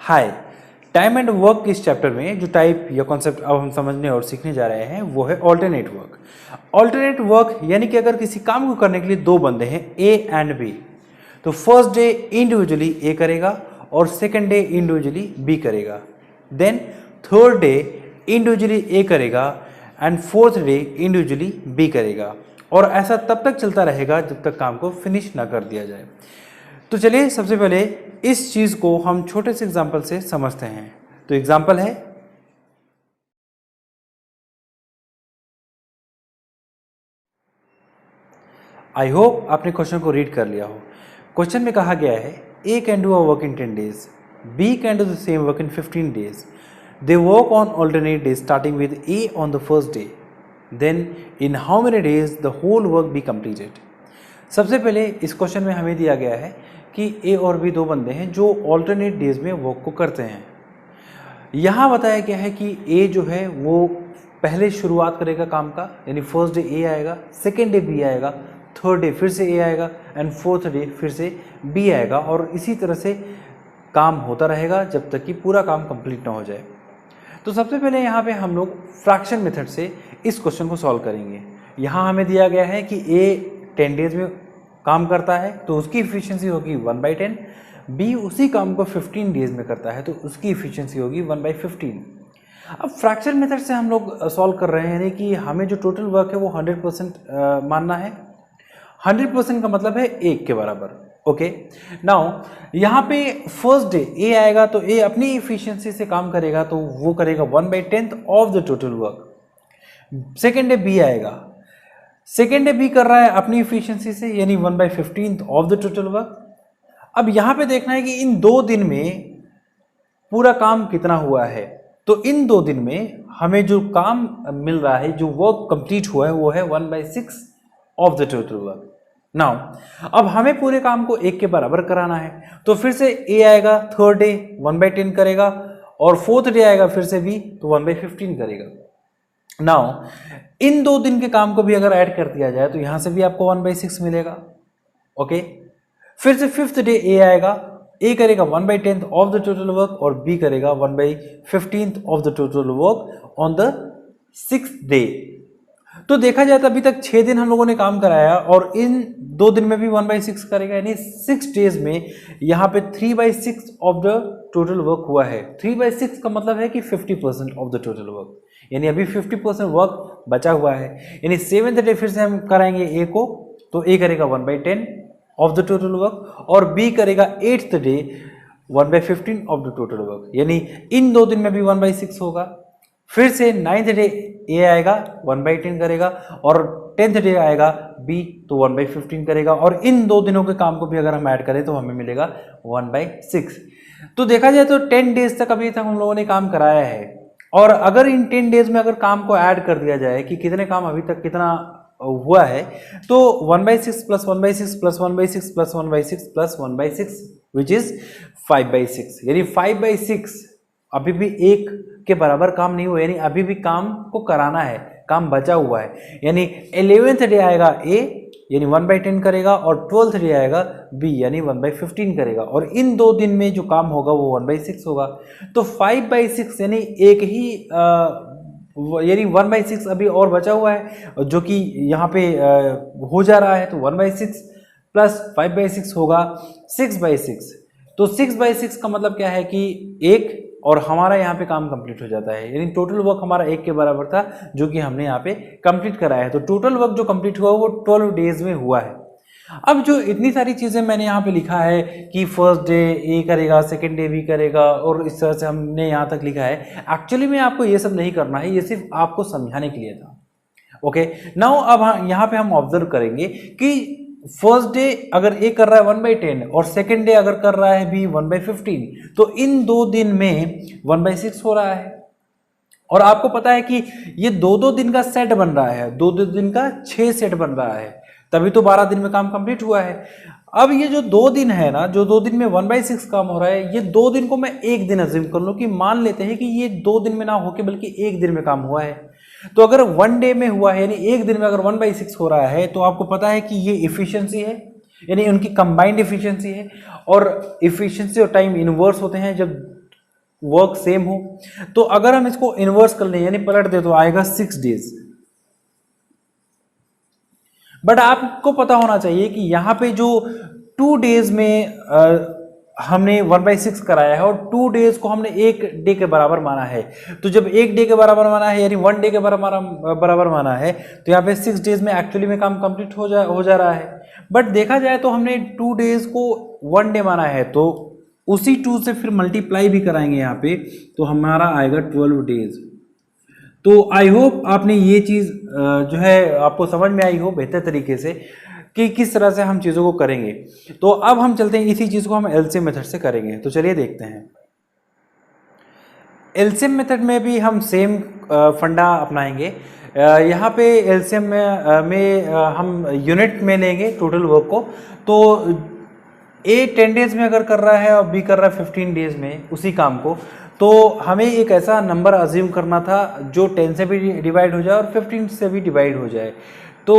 Hi, time and work इस chapter में जो टाइप या कॉन्सेप्ट अब हम समझने और सीखने जा रहे हैं वो है ऑल्टरनेट वर्क। ऑल्टरनेट वर्क यानी कि अगर किसी काम को करने के लिए दो बंदे हैं ए एंड बी, तो फर्स्ट डे इंडिविजुअली ए करेगा और सेकंड डे इंडिविजुअली बी करेगा, then third day individually A करेगा and fourth day individually B करेगा, और ऐसा तब तक चलता रहेगा जब तक काम को फिनिश ना कर दिया जाए। तो चलिए सबसे पहले इस चीज को हम छोटे से एग्जांपल से समझते हैं। तो एग्जांपल है, आई होप आपने क्वेश्चन को रीड कर लिया हो। क्वेश्चन में कहा गया है A can do a work in 10 days, B can do the same work in 15 days, they work on alternate days starting with A on the first day, then in how many days the whole work be completed. सबसे पहले इस question में हमें दिया गया है कि ए और बी दो बंदे हैं जो ऑल्टरनेट डेज में वर्क को करते हैं। यहाँ बताया गया है कि ए जो है वो पहले शुरुआत करेगा काम का, यानी फर्स्ट डे ए आएगा, सेकेंड डे बी आएगा, थर्ड डे फिर से ए आएगा एंड फोर्थ डे फिर से बी आएगा, और इसी तरह से काम होता रहेगा जब तक कि पूरा काम कंप्लीट ना हो जाए। तो सबसे पहले यहाँ पे हम लोग फ्रैक्शन मेथड से इस क्वेश्चन को सॉल्व करेंगे। यहाँ हमें दिया गया है कि ए 10 days में काम करता है तो उसकी इफिशियंसी होगी 1/10, बी उसी काम को 15 days में करता है तो उसकी इफिशियंसी होगी 1/15। अब फ्रैक्शन मेथड से हम लोग सॉल्व कर रहे हैं, यानी कि हमें जो टोटल वर्क है वो 100% मानना है। 100% का मतलब है 1 के बराबर। ओके, नाउ यहाँ पे फर्स्ट डे ए आएगा तो ए अपनी इफिशियंसी से काम करेगा तो वो करेगा 1/10 of the total work. Second day B आएगा, सेकेंड डे बी कर रहा है अपनी इफिशियंसी से, यानी 1/15 ऑफ द टोटल वर्क। अब यहां पे देखना है कि इन 2 दिन में पूरा काम कितना हुआ है। तो इन 2 दिन में हमें जो काम मिल रहा है, जो वर्क कंप्लीट हुआ है, वो है 1/6 of the total work. Now अब हमें पूरे काम को 1 के बराबर कराना है, तो फिर से ए आएगा, थर्ड डे 1/10 करेगा, और फोर्थ डे आएगा फिर से बी तो 1/15 करेगा। नाउ इन 2 दिन के काम को भी अगर ऐड कर दिया जाए तो यहां से भी आपको 1/6 मिलेगा। ओके, फिर से फिफ्थ डे ए आएगा, ए करेगा 1/10 ऑफ द टोटल वर्क और बी करेगा 1/15 of the total work on the 6th day. तो देखा जाए तो अभी तक 6 दिन हम लोगों ने काम कराया और इन 2 दिन में भी 1/6 करेगा, यानी 6 डेज में यहाँ पे 3/6 ऑफ द टोटल वर्क हुआ है। 3/6 का मतलब है कि 50% ऑफ द टोटल वर्क, यानी अभी 50% वर्क बचा हुआ है। यानी 7th डे फिर से हम कराएंगे ए को, तो ए करेगा 1/10 ऑफ द टोटल वर्क और बी करेगा 8th day 1/15 of the total work, यानी इन 2 दिन में भी 1/6 होगा। फिर से 9th डे ए आएगा 1/10 करेगा और 10th डे आएगा बी तो 1/15 करेगा, और इन 2 दिनों के काम को भी अगर हम ऐड करें तो हमें मिलेगा 1/6। तो देखा जाए तो 10 डेज तक अभी तक हम लोगों ने काम कराया है, और अगर इन 10 डेज में अगर काम को ऐड कर दिया जाए कि कितने काम अभी तक कितना हुआ है, तो 1/6 plus 1/6 plus 1/6 plus 1/6 plus 1/6 which is 5/6, यानी 5/6 अभी भी 1 के बराबर काम नहीं हुआ, यानी अभी भी काम को कराना है, काम बचा हुआ है। यानी 11th डे आएगा ए, यानी 1/10 करेगा, और 12th डे आएगा बी, यानी 1/15 करेगा, और इन 2 दिन में जो काम होगा वो 1/6 होगा। तो 5/6 यानी एक ही यानी 1/6 अभी और बचा हुआ है, जो कि यहाँ पे हो जा रहा है, तो 1/6 प्लस 5/6 होगा 6/6। तो 6/6 का मतलब क्या है कि 1, और हमारा यहाँ पे काम कंप्लीट हो जाता है, यानी टोटल वर्क हमारा 1 के बराबर था जो कि हमने यहाँ पे कंप्लीट कराया है। तो टोटल वर्क जो कंप्लीट हुआ वो 12 डेज में हुआ है। अब जो इतनी सारी चीज़ें मैंने यहाँ पे लिखा है कि फर्स्ट डे ए करेगा, सेकेंड डे बी करेगा, और इस तरह से हमने यहाँ तक लिखा है, एक्चुअली में आपको ये सब नहीं करना है, ये सिर्फ आपको समझाने के लिए था। ओके, नाउ अब यहाँ पे हम ऑब्जर्व करेंगे कि फर्स्ट डे अगर ए कर रहा है 1/10 और सेकेंड डे अगर कर रहा है बी 1/15, तो इन 2 दिन में 1/6 हो रहा है। और आपको पता है कि ये 2-2 दिन का सेट बन रहा है, 2-2 दिन का 6 सेट बन रहा है, तभी तो 12 दिन में काम कंप्लीट हुआ है। अब ये जो 2 दिन है ना, जो 2 दिन में 1/6 काम हो रहा है, ये 2 दिन को मैं 1 दिन अज्यूम कर लूँ कि मान लेते हैं कि ये 2 दिन में ना होके बल्कि 1 दिन में काम हुआ है। तो अगर 1 डे में हुआ है, यानी 1 दिन में अगर 1/6 हो रहा है, तो आपको पता है कि ये इफिशियंसी है, यानी उनकी कंबाइंड इफिशियंसी है। और इफिशियंसी और टाइम इनवर्स होते हैं, जब वर्क सेम हो। तो अगर हम इसको इन्वर्स कर लें यानी पलट दे तो आएगा 6 डेज। बट आपको पता होना चाहिए कि यहाँ पे जो 2 डेज में हमने 1/6 कराया है और 2 डेज को हमने 1 डे के बराबर माना है। तो जब 1 डे के बराबर माना है यानी 1 डे के बराबर माना है तो यहाँ पे 6 डेज में एक्चुअली में काम कंप्लीट हो जा रहा है। बट देखा जाए तो हमने 2 डेज को 1 डे माना है तो उसी 2 से फिर मल्टीप्लाई भी कराएंगे यहाँ पे तो हमारा आएगा 12 डेज। तो आई होप आपने ये चीज़ जो है आपको समझ में आई हो बेहतर तरीके से कि किस तरह से हम चीज़ों को करेंगे। तो अब हम चलते हैं, इसी चीज़ को हम एलसीएम मेथड से करेंगे। तो चलिए देखते हैं। एलसीएम मेथड में भी हम सेम फंडा अपनाएंगे। यहाँ पे एलसीएम में हम यूनिट में लेंगे टोटल वर्क को। तो ए 10 डेज में अगर कर रहा है और बी कर रहा है 15 डेज में उसी काम को, तो हमें एक ऐसा नंबर अज्यूम करना था जो 10 से भी डिवाइड हो जाए और 15 से भी डिवाइड हो जाए। तो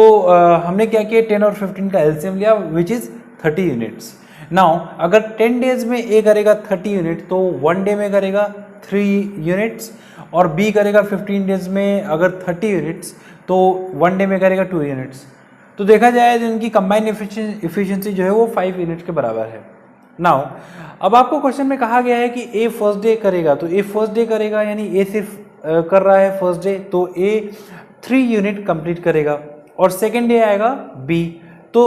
हमने क्या किया, 10 और 15 का एलसीएम लिया विच इज़ 30 यूनिट्स। नाउ अगर 10 डेज में ए करेगा 30 यूनिट तो 1 डे में करेगा 3 यूनिट्स, और बी करेगा 15 डेज में अगर 30 यूनिट्स तो 1 डे में करेगा 2 यूनिट्स। तो देखा जाए तो इनकी कंबाइंड एफिशिएंसी जो है वो 5 यूनिट के बराबर है। नाउ अब आपको क्वेश्चन में कहा गया है कि ए फर्स्ट डे करेगा, तो ए फर्स्ट डे करेगा यानी ए सिर्फ कर रहा है फर्स्ट डे तो ए 3 यूनिट कंप्लीट करेगा, और सेकेंड डे आएगा बी तो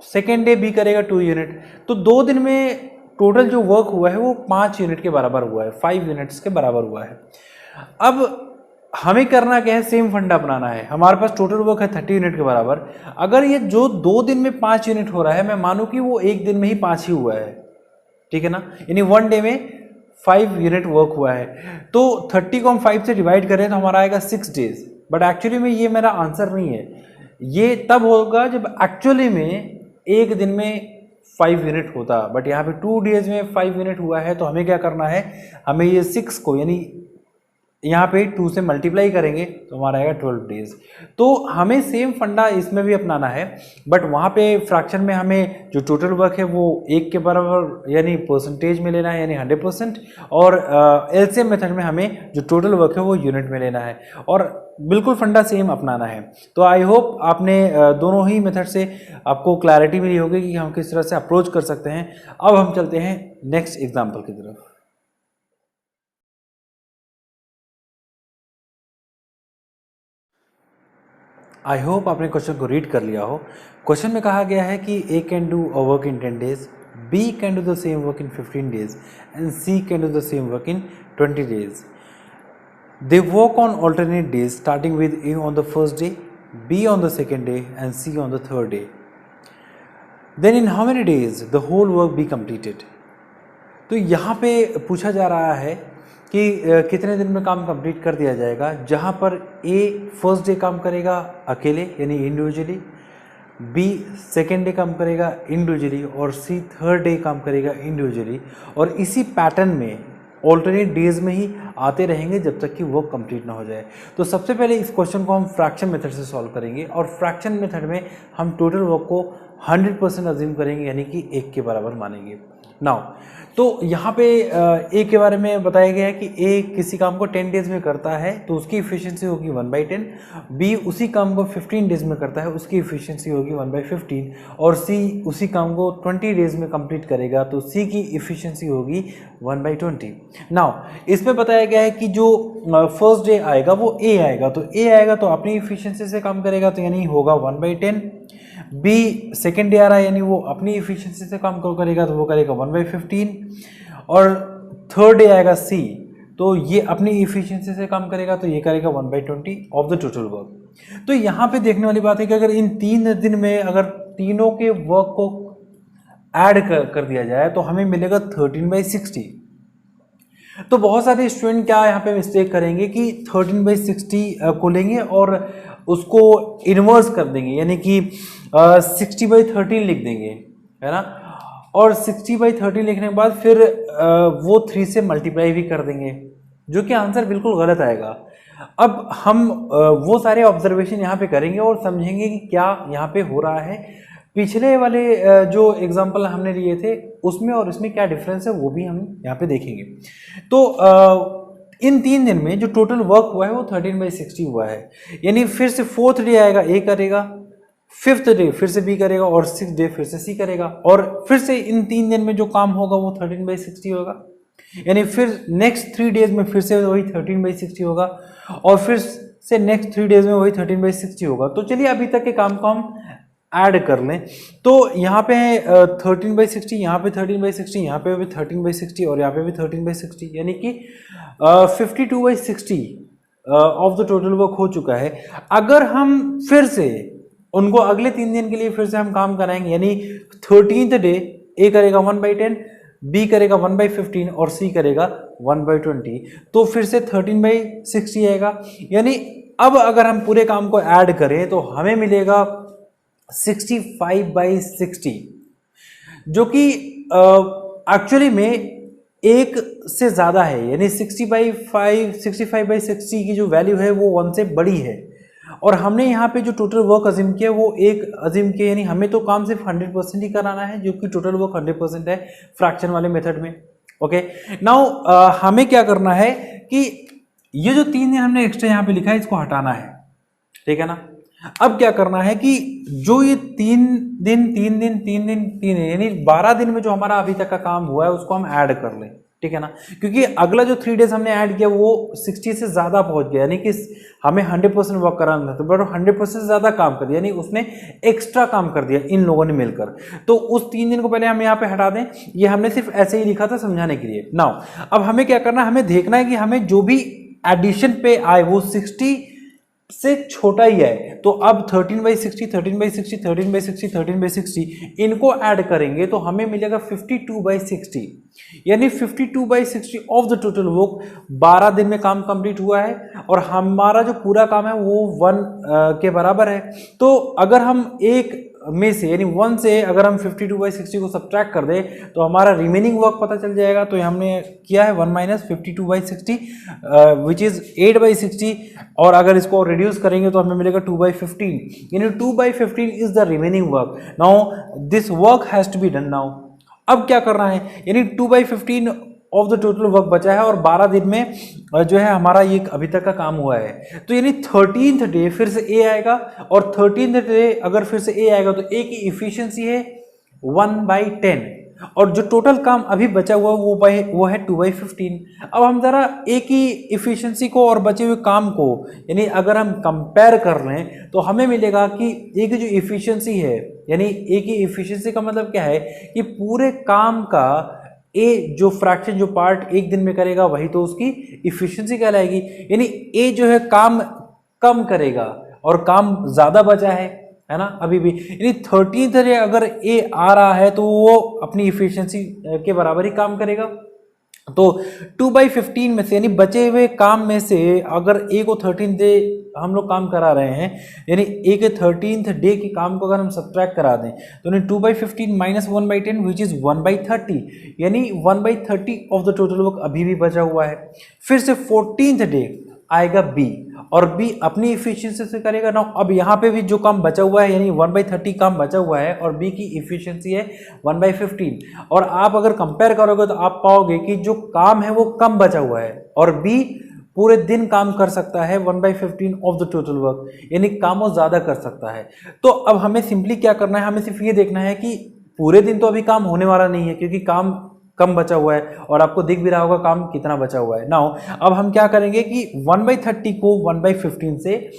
सेकेंड डे बी करेगा 2 यूनिट। तो 2 दिन में टोटल जो वर्क हुआ है वो 5 यूनिट के बराबर हुआ है, 5 यूनिट्स के बराबर हुआ है। अब हमें करना क्या है, सेम फंडा अपनाना है। हमारे पास टोटल वर्क है 30 यूनिट के बराबर। अगर ये जो 2 दिन में 5 यूनिट हो रहा है, मैं मानूं कि वो 1 दिन में ही 5 ही हुआ है, ठीक है ना, यानी 1 डे में 5 यूनिट वर्क हुआ है। तो 30 को हम 5 से डिवाइड करें तो हमारा आएगा 6 डेज। बट एक्चुअली में ये मेरा आंसर नहीं है, ये तब होगा जब एक्चुअली में 1 दिन में 5 यूनिट होता। बट यहाँ पे 2 डेज में 5 यूनिट हुआ है, तो हमें क्या करना है, हमें ये 6 को यानी यहाँ पे 2 से मल्टीप्लाई करेंगे तो हमारा आएगा 12 डेज। तो हमें सेम फंडा इसमें भी अपनाना है, बट वहाँ पे फ्रैक्शन में हमें जो टोटल वर्क है वो 1 के बराबर यानी परसेंटेज में लेना है यानी 100%, और एलसीएम मेथड में हमें जो टोटल वर्क है वो यूनिट में लेना है, और बिल्कुल फंडा सेम अपनाना है। तो आई होप आपने दोनों ही मेथड से आपको क्लैरिटी मिली होगी कि हम किस तरह से अप्रोच कर सकते हैं। अब हम चलते हैं नेक्स्ट एग्जाम्पल की तरफ। आई होप आपने क्वेश्चन को रीड कर लिया हो। क्वेश्चन में कहा गया है कि A can do a work in 10 days, B can do the same work in 15 days and C can do the same work in 20 days. They work on alternate days starting with A on the first day, B on the second day and C on the third day. Then in how many days the whole work be completed? तो यहाँ पे पूछा जा रहा है कि कितने दिन में काम कंप्लीट कर दिया जाएगा, जहाँ पर ए फर्स्ट डे काम करेगा अकेले यानी इंडिविजुअली, बी सेकेंड डे काम करेगा इंडिविजुअली और सी थर्ड डे काम करेगा इंडिविजुअली, और इसी पैटर्न में ऑल्टरनेट डेज में ही आते रहेंगे जब तक कि वर्क कंप्लीट ना हो जाए। तो सबसे पहले इस क्वेश्चन को हम फ्रैक्शन मेथड से सॉल्व करेंगे, और फ्रैक्शन मेथड में हम टोटल वर्क को 100% अज्यूम करेंगे यानी कि 1 के बराबर मानेंगे। नाउ तो यहाँ पे ए के बारे में बताया गया है कि ए किसी काम को 10 डेज में करता है तो उसकी इफिशिएंसी होगी 1/10, बी उसी काम को 15 डेज में करता है उसकी इफिशिएंसी होगी 1/15, और सी उसी काम को 20 डेज में कंप्लीट करेगा तो सी की इफिशिएंसी होगी 1/20। नाउ इसमें बताया गया है कि जो फर्स्ट डे आएगा वो ए आएगा, तो ए आएगा तो अपनी इफिशिएंसी से काम करेगा तो यानी होगा 1/10। बी सेकेंड डे आ रहा है यानी वो अपनी इफिशिएंसी से काम करेगा तो वो करेगा 1/15, और थर्ड डे आएगा सी तो ये अपनी इफिशिएंसी से काम करेगा तो ये करेगा 1/20 ऑफ द टोटल वर्क। तो यहाँ पे देखने वाली बात है कि अगर इन 3 दिन में अगर तीनों के वर्क को ऐड कर दिया जाए तो हमें मिलेगा 13/60। तो बहुत सारे स्टूडेंट क्या यहाँ पे मिस्टेक करेंगे कि 13/60 को लेंगे और उसको इन्वर्स कर देंगे यानी कि 60/13 लिख देंगे, है ना, और 60/13 लिखने के बाद फिर वो 3 से मल्टीप्लाई भी कर देंगे, जो कि आंसर बिल्कुल गलत आएगा। अब हम वो सारे ऑब्जर्वेशन यहाँ पे करेंगे और समझेंगे कि क्या यहाँ पे हो रहा है। पिछले वाले जो एग्जांपल हमने लिए थे उसमें और इसमें क्या डिफरेंस है वो भी हम यहाँ पे देखेंगे। तो इन 3 दिन में जो टोटल वर्क हुआ है वो 13/60 हुआ है, यानी फिर से 4th डे आएगा ए करेगा, 5th डे फिर से बी करेगा और 6th डे फिर से सी करेगा, और फिर से इन 3 दिन में जो काम होगा वो 13/60 होगा, यानी फिर नेक्स्ट 3 डेज में फिर से वही 13/60 होगा और फिर से नेक्स्ट 3 डेज में वही 13/60 होगा। तो चलिए अभी तक के काम को हम ऐड कर लें। तो यहाँ पे 13/60, यहाँ पे 13/60, यहाँ पे भी 13/60 और यहाँ पे भी 13/60, यानी कि 52/60 ऑफ द टोटल वर्क हो चुका है। अगर हम फिर से उनको अगले 3 दिन के लिए फिर से हम काम कराएंगे, यानी 13th डे ए करेगा 1/10, बी करेगा 1/15 और सी करेगा 1/20, तो फिर से 13/60 आएगा। यानी अब अगर हम पूरे काम को ऐड करें तो हमें मिलेगा 65/60, जो कि एक्चुअली में एक से ज़्यादा है, यानी 65/60 की जो वैल्यू है वो 1 से बड़ी है। और हमने यहाँ पे जो टोटल वर्क अज्यूम किया वो एक अज्यूम किया, यानी हमें तो काम सिर्फ 100% ही कराना है, जो कि टोटल वर्क 100% है फ्रैक्शन वाले मेथड में। ओके, नाउ हमें क्या करना है कि ये जो 3 दिन हमने एक्स्ट्रा यहाँ पे लिखा है इसको हटाना है, ठीक है ना। अब क्या करना है कि जो ये 3 दिन यानी 12 दिन में जो हमारा अभी तक का काम हुआ है उसको हम ऐड कर लें, ठीक है ना, क्योंकि अगला जो 3 डेज हमने ऐड किया वो 60 से ज़्यादा पहुंच गया, यानी कि हमें 100% वर्क कराना था, बट 100% से ज़्यादा काम कर दिया, यानी उसने एक्स्ट्रा काम कर दिया इन लोगों ने मिलकर। तो उस 3 दिन को पहले हम यहाँ पे हटा दें, ये हमने सिर्फ ऐसे ही लिखा था समझाने के लिए। नाउ अब हमें क्या करना है, हमें देखना है कि हमें जो भी एडिशन पे आए वो 60 से छोटा ही है। तो अब 13/60 इनको ऐड करेंगे तो हमें मिलेगा 52/60, यानी 52/60 ऑफ द टोटल वर्क 12 दिन में काम कंप्लीट हुआ है, और हमारा जो पूरा काम है वो 1 के बराबर है। तो अगर हम एक में से यानी 1 से अगर हम 52/60 को सब्ट्रैक्ट कर दें तो हमारा रिमेनिंग वर्क पता चल जाएगा। तो हमने किया है 1 - 52/60 विच इज़ 8/60, और अगर इसको रिड्यूस करेंगे तो हमें मिलेगा 2/15, यानी 2/15 is the remaining work. Now this work has to be done now. अब क्या करना है, यानी 2/15 ऑफ द टोटल वर्क बचा है और 12 दिन में जो है हमारा ये अभी तक का काम हुआ है। तो यानी 13th डे फिर से ए आएगा, और 13th डे अगर फिर से ए आएगा तो ए की इफिशियंसी है 1/10, और जो टोटल काम अभी बचा हुआ वो है 2/15। अब हम जरा ए की इफिशियंसी को और बचे हुए काम को यानी अगर हम कंपेयर कर लें तो हमें मिलेगा कि ए की जो इफिशियंसी है, यानी ए की इफिशियंसी का मतलब क्या है कि पूरे काम का ए जो फ्रैक्शन जो पार्ट एक दिन में करेगा वही तो उसकी इफिशियंसी कहलाएगी। यानी ए जो है काम कम करेगा और काम ज्यादा बचा है ना अभी भी, यानी 13th डे अगर ए आ रहा है तो वो अपनी इफिशियंसी के बराबर ही काम करेगा। तो 2/15 में से यानी बचे हुए काम में से अगर ए को 13th डे हम लोग काम करा रहे हैं, यानी ए के 13th डे के काम को अगर हम सब्ट्रैक्ट करा दें तो 2/15 - 1/10 विच इज 1/30, यानी 1/30 ऑफ द टोटल वर्क अभी भी बचा हुआ है। फिर से 14th डे आएगा बी, और बी अपनी इफिशियंसी से करेगा ना। अब यहाँ पे भी जो काम बचा हुआ है यानी 1/30 काम बचा हुआ है और बी की इफिशियंसी है 1/15, और आप अगर कंपेयर करोगे तो आप पाओगे कि जो काम है वो कम बचा हुआ है और बी पूरे दिन काम कर सकता है 1/15 ऑफ द टोटल वर्क, यानी काम वो ज़्यादा कर सकता है। तो अब हमें सिंपली क्या करना है, हमें सिर्फ ये देखना है कि पूरे दिन तो अभी काम होने वाला नहीं है क्योंकि काम कम बचा हुआ है और आपको दिख भी रहा होगा काम कितना बचा हुआ है। नाउ अब हम क्या करेंगे कि 1/30 को 1/15 से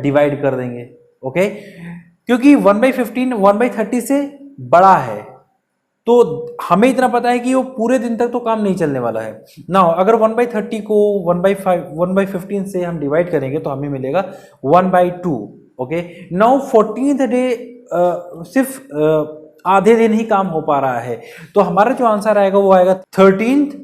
डिवाइड कर देंगे, ओके, क्योंकि 1/15 1/30 से बड़ा है तो हमें इतना पता है कि वो पूरे दिन तक तो काम नहीं चलने वाला है। नाउ अगर 1/30 को 1/15 से हम डिवाइड करेंगे तो हमें मिलेगा 1/2, ओके। नाउ 14th डे सिर्फ आधे दिन ही काम हो पा रहा है, तो हमारा जो आंसर आएगा वो आएगा 13th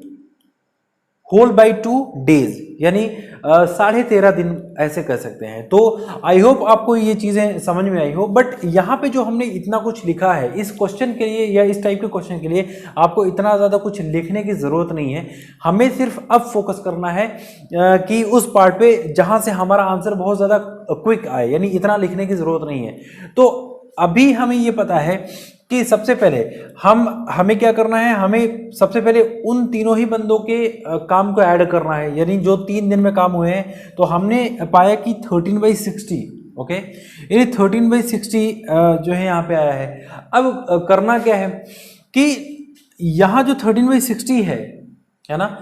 होल बाई 2 डेज, यानी 13.5 दिन ऐसे कर सकते हैं। तो आई होप आपको ये चीज़ें समझ में आई हो। बट यहाँ पे जो हमने इतना कुछ लिखा है इस क्वेश्चन के लिए या इस टाइप के क्वेश्चन के लिए आपको इतना ज़्यादा कुछ लिखने की ज़रूरत नहीं है। हमें सिर्फ अब फोकस करना है कि उस पार्ट पे जहाँ से हमारा आंसर बहुत ज़्यादा क्विक आए, यानी इतना लिखने की ज़रूरत नहीं है। तो अभी हमें ये पता है कि सबसे पहले हमें क्या करना है, हमें सबसे पहले उन तीनों ही बंदों के काम को ऐड करना है, यानी जो 3 दिन में काम हुए हैं। तो हमने पाया कि 13/60, ओके, यानी 13/60 जो है यहाँ पे आया है। अब करना क्या है कि यहाँ जो 13/60 है ना,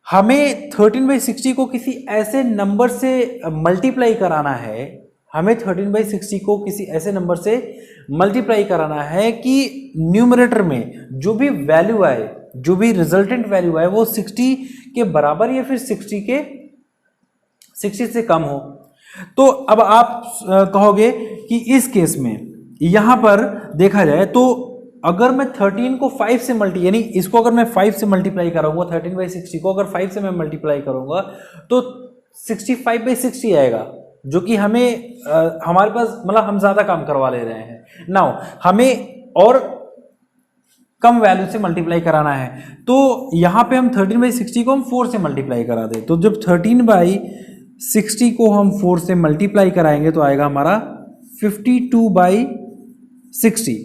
हमें 13/60 को किसी ऐसे नंबर से मल्टीप्लाई कराना है। हमें 13/60 को किसी ऐसे नंबर से मल्टीप्लाई कराना है कि न्यूमरेटर में जो भी वैल्यू आए, जो भी रिजल्टेंट वैल्यू आए, वो 60 के बराबर या फिर 60 से कम हो। तो अब आप कहोगे कि इस केस में यहां पर देखा जाए तो अगर मैं 13 को 5 से यानी इसको अगर मैं 5 से मल्टीप्लाई करूंगा, 13/60 को अगर 5 से मैं मल्टीप्लाई करूंगा तो 65/60 आएगा, जो कि हमें हमारे पास मतलब हम ज्यादा काम करवा ले रहे हैं। नाउ हमें और कम वैल्यू से मल्टीप्लाई कराना है, तो यहां पे हम 13/60 को हम 4 से मल्टीप्लाई करा दें। तो जब 13/60 को हम 4 से मल्टीप्लाई कराएंगे तो आएगा हमारा 52/60।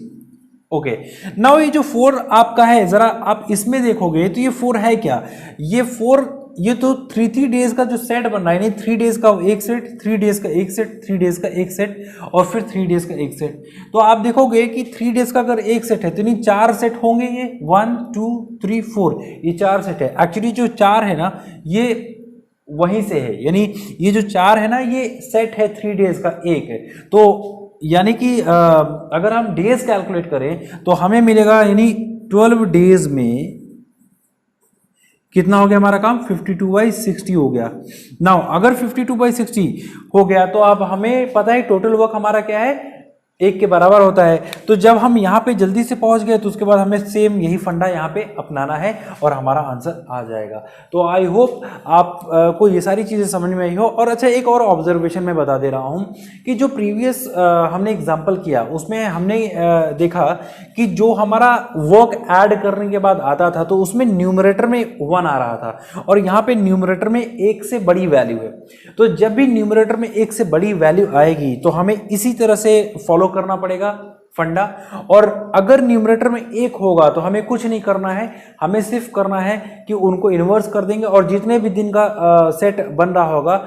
ओके, नाउ ये जो 4 आपका है, जरा आप इसमें देखोगे तो ये 4 है क्या, ये तो 3 डेज का जो सेट बन रहा है, 3 डेज का एक सेट, 3 डेज का एक सेट, 3 डेज का एक सेट और फिर 3 डेज का एक सेट। तो आप देखोगे कि 3 डेज का अगर एक सेट है तो नहीं 4 सेट होंगे, ये 1 2 3 4, ये 4 सेट है। एक्चुअली जो 4 है ना ये वहीं से है, यानी ये जो 4 है ना ये सेट है 3 डेज का एक है। तो यानी कि अगर हम डेज कैलकुलेट करें तो हमें मिलेगा, यानी 12 डेज में कितना हो गया हमारा काम, 52/60 हो गया। नाउ अगर 52/60 हो गया तो अब हमें पता है टोटल वर्क हमारा क्या है, 1 के बराबर होता है। तो जब हम यहाँ पे जल्दी से पहुंच गए तो उसके बाद हमें सेम यही फंडा यहाँ पे अपनाना है और हमारा आंसर आ जाएगा। तो आई होप आप को ये सारी चीज़ें समझ में आई हो। और अच्छा, एक और ऑब्जर्वेशन मैं बता दे रहा हूँ कि जो प्रीवियस हमने एग्जाम्पल किया उसमें हमने देखा कि जो हमारा वर्क ऐड करने के बाद आता था तो उसमें न्यूमरेटर में 1 आ रहा था और यहाँ पे न्यूमरेटर में 1 से बड़ी वैल्यू है। तो जब भी न्यूमरेटर में 1 से बड़ी वैल्यू आएगी तो हमें इसी तरह से फॉलो करना पड़ेगा फंडा। और अगर न्यूमरेटर में 1 होगा तो हमें कुछ नहीं करना है, हमें सिर्फ करना है कि उनको इन्वर्स कर देंगे और जितने भी दिन का सेट बन रहा होगा,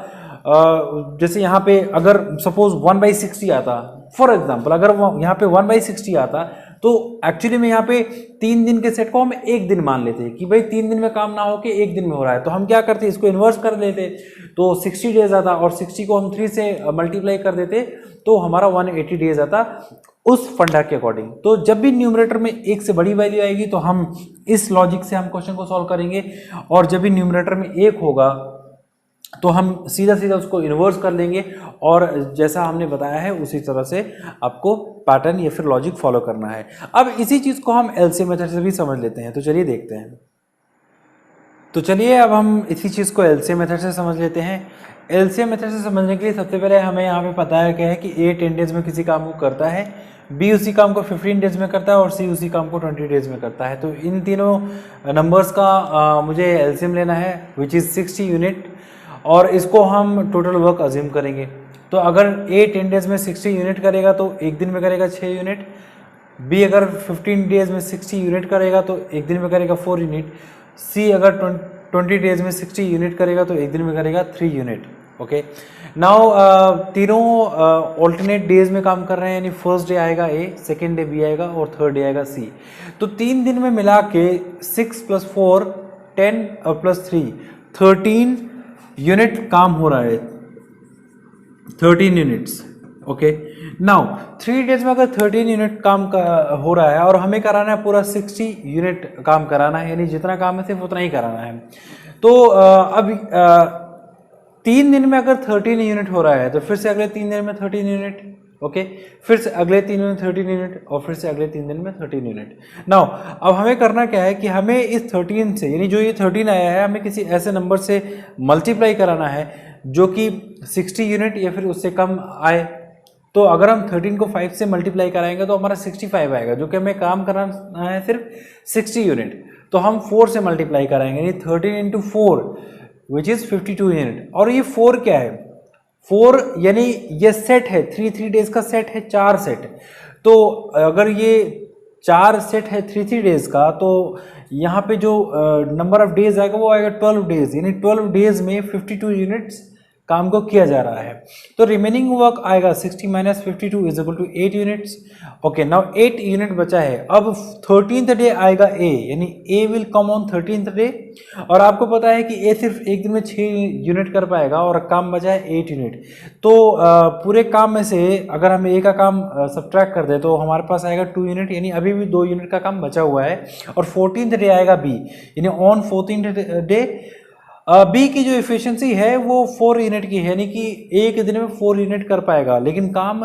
जैसे यहाँ पे अगर सपोज 1/60 आता, फॉर एग्जांपल अगर यहाँ पे 1/60 आता तो एक्चुअली में यहाँ पे 3 दिन के सेट को हम 1 दिन मान लेते कि भाई 3 दिन में काम ना हो के 1 दिन में हो रहा है। तो हम क्या करते, इसको इन्वर्स कर लेते तो 60 डेज आता और 60 को हम 3 से मल्टीप्लाई कर देते तो हमारा 180 डेज आता उस फंडा के अकॉर्डिंग। तो जब भी न्यूमरेटर में 1 से बड़ी वैल्यू आएगी तो हम इस लॉजिक से हम क्वेश्चन को सॉल्व करेंगे और जब भी न्यूमरेटर में 1 होगा तो हम सीधा सीधा उसको इन्वर्स कर लेंगे और जैसा हमने बताया है उसी तरह से आपको पैटर्न या फिर लॉजिक फॉलो करना है। अब इसी चीज़ को हम एलसीएम मेथड से भी समझ लेते हैं, तो चलिए देखते हैं। तो चलिए अब हम इसी चीज़ को एलसीएम मेथड से समझ लेते हैं। एलसीएम मेथड से समझने के लिए सबसे पहले हमें यहाँ पे पता है क्या है कि ए 10 डेज में किसी काम को करता है, बी उसी काम को 15 डेज में करता है और सी उसी काम को 20 डेज में करता है। तो इन तीनों नंबर्स का मुझे एलसीएम लेना है विच इज़ 60 यूनिट और इसको हम टोटल वर्क अज्यूम करेंगे। तो अगर ए 10 डेज में 60 यूनिट करेगा तो एक दिन में करेगा 6 यूनिट, बी अगर 15 डेज में 60 यूनिट करेगा तो एक दिन में करेगा 4 यूनिट, सी अगर 20 डेज में 60 यूनिट करेगा तो एक दिन में करेगा 3 यूनिट। ओके, नाउ तीनों ऑल्टरनेट डेज में काम कर रहे हैं, यानी फर्स्ट डे आएगा ए, सेकेंड डे बी आएगा और थर्ड डे आएगा सी। तो 3 दिन में मिला के 6 + 4 10 और +3 13 यूनिट काम हो रहा है, 13 यूनिट्स। ओके, नाउ 3 डेज में अगर 13 यूनिट काम हो रहा है और हमें कराना है पूरा 60 यूनिट काम कराना है, यानी जितना काम है सिर्फ उतना ही कराना है। तो अब 3 दिन में अगर 13 यूनिट हो रहा है तो फिर से अगले 3 दिन में 13 यूनिट, ओके, फिर से अगले 3 दिन में 13 यूनिट और फिर से अगले 3 दिन में 13 यूनिट। नाउ अब हमें करना क्या है कि हमें इस 13 से, यानी जो ये 13 आया है, हमें किसी ऐसे नंबर से मल्टीप्लाई कराना है जो कि 60 यूनिट या फिर उससे कम आए। तो अगर हम 13 को 5 से मल्टीप्लाई कराएंगे तो हमारा 65 आएगा, जो कि हमें काम कराना है सिर्फ 60 यूनिट। तो हम 4 से मल्टीप्लाई कराएंगे, यानी 13 × 4 विच इज़ 52 यूनिट। और ये 4 क्या है, 4 यानी ये सेट है, 3 डेज का सेट है, 4 सेट। तो अगर ये 4 सेट है 3 डेज का, तो यहाँ पे जो नंबर ऑफ डेज आएगा वो आएगा 12 डेज, यानी 12 डेज में 52 यूनिट्स काम को किया जा रहा है। तो रिमेनिंग वर्क आएगा 60 minus 52 is equal to 8 units. Okay, now 8 unit बचा है। अब 13th डे आएगा ए, यानी A will come on 13th day. और आपको पता है कि ए सिर्फ एक दिन में 6 यूनिट कर पाएगा और काम बचा है 8 यूनिट। तो पूरे काम में से अगर हम ए का काम सब्ट्रैक्ट कर दे तो हमारे पास आएगा 2 यूनिट, यानी अभी भी 2 यूनिट का काम बचा हुआ है। और 14th डे आएगा बी, यानी ऑन 14th डे बी की जो इफिशिएंसी है वो 4 यूनिट की है, यानी कि एक दिन में 4 यूनिट कर पाएगा, लेकिन काम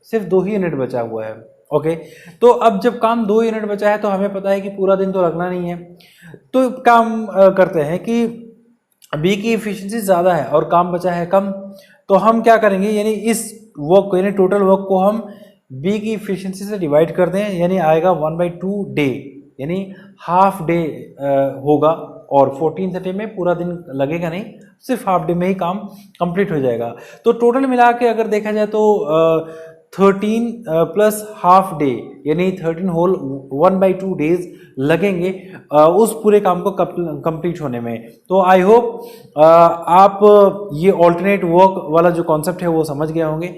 सिर्फ 2 ही यूनिट बचा हुआ है। ओके, तो अब जब काम 2 यूनिट बचा है तो हमें पता है कि पूरा दिन तो लगना नहीं है, तो काम करते हैं कि बी की इफिशिएंसी ज़्यादा है और काम बचा है कम, तो हम क्या करेंगे, यानी इस वर्क को, यानी टोटल वर्क को हम बी की इफिशिएंसी से डिवाइड कर दें, यानी आएगा 1/2 डे, यानी हाफ डे होगा। और 14th डे में पूरा दिन लगेगा नहीं, सिर्फ हाफ डे में ही काम कंप्लीट हो जाएगा। तो टोटल मिला के अगर देखा जाए तो 13 प्लस हाफ डे, यानी 13 होल 1/2 डेज लगेंगे उस पूरे काम को कंप्लीट होने में। तो आई होप आप ये ऑल्टरनेट वर्क वाला जो कॉन्सेप्ट है वो समझ गए होंगे।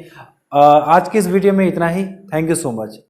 आज के इस वीडियो में इतना ही। Thank you so much.